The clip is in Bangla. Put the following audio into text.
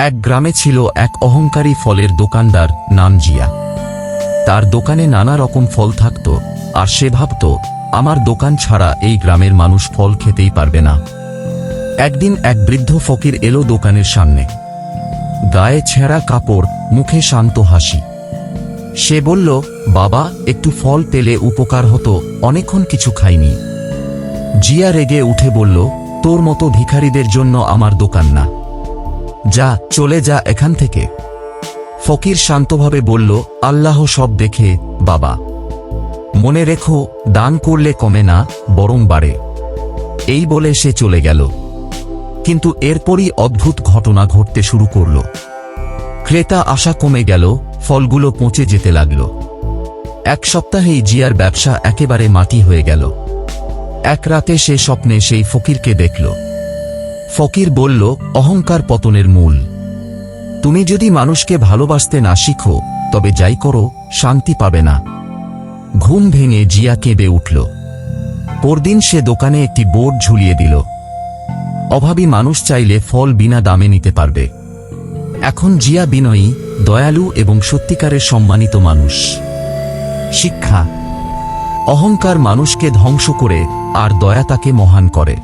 এক গ্রামে ছিল এক অহংকারী ফলের দোকানদার, নাম জিয়া। তার দোকানে নানা রকম ফল থাকত, আর সে ভাবত, আমার দোকান ছাড়া এই গ্রামের মানুষ ফল খেতেই পারবে না। একদিন এক বৃদ্ধ ফকির এলো দোকানের সামনে। গায়ে ছেঁড়া কাপড়, মুখে শান্ত হাসি। সে বলল, বাবা, একটু ফল পেলে উপকার হতো, অনেকক্ষণ কিছু খাইনি। জিয়া রেগে উঠে বলল, তোর মতো ভিখারিদের জন্য আমার দোকান না, যা, চলে যা এখান থেকে। ফকির শান্তভাবে বলল, আল্লাহ সব দেখে বাবা, মনে রেখো, দান করলে কমে না, বরং বাড়ে। এই বলে সে চলে গেল। কিন্তু এরপরই অদ্ভুত ঘটনা ঘটতে শুরু করল। ক্রেতা আসা কমে গেল, ফলগুলো পচে যেতে লাগল। এক সপ্তাহেই জিয়ার ব্যবসা একেবারে মাটি হয়ে গেল। এক রাতে সে স্বপ্নে সেই ফকিরকে দেখল। ফকির বলল, অহংকার পতনের মূল। তুমি যদি মানুষকে ভালোবাসতে না শিখো, তবে যাই করো, শান্তি পাবে না। ঘুম ভেঙে জিয়া কেঁদে উঠল। পরদিন সে দোকানে একটি বোর্ড ঝুলিয়ে দিল, অভাবী মানুষ চাইলে ফল বিনা দামে নিতে পারবে। এখন জিয়া বিনয়ী, দয়ালু এবং সত্যিকারের সম্মানিত মানুষ। শিক্ষা: অহংকার মানুষকে ধ্বংস করে, আর দয়া তাকে মহান করে।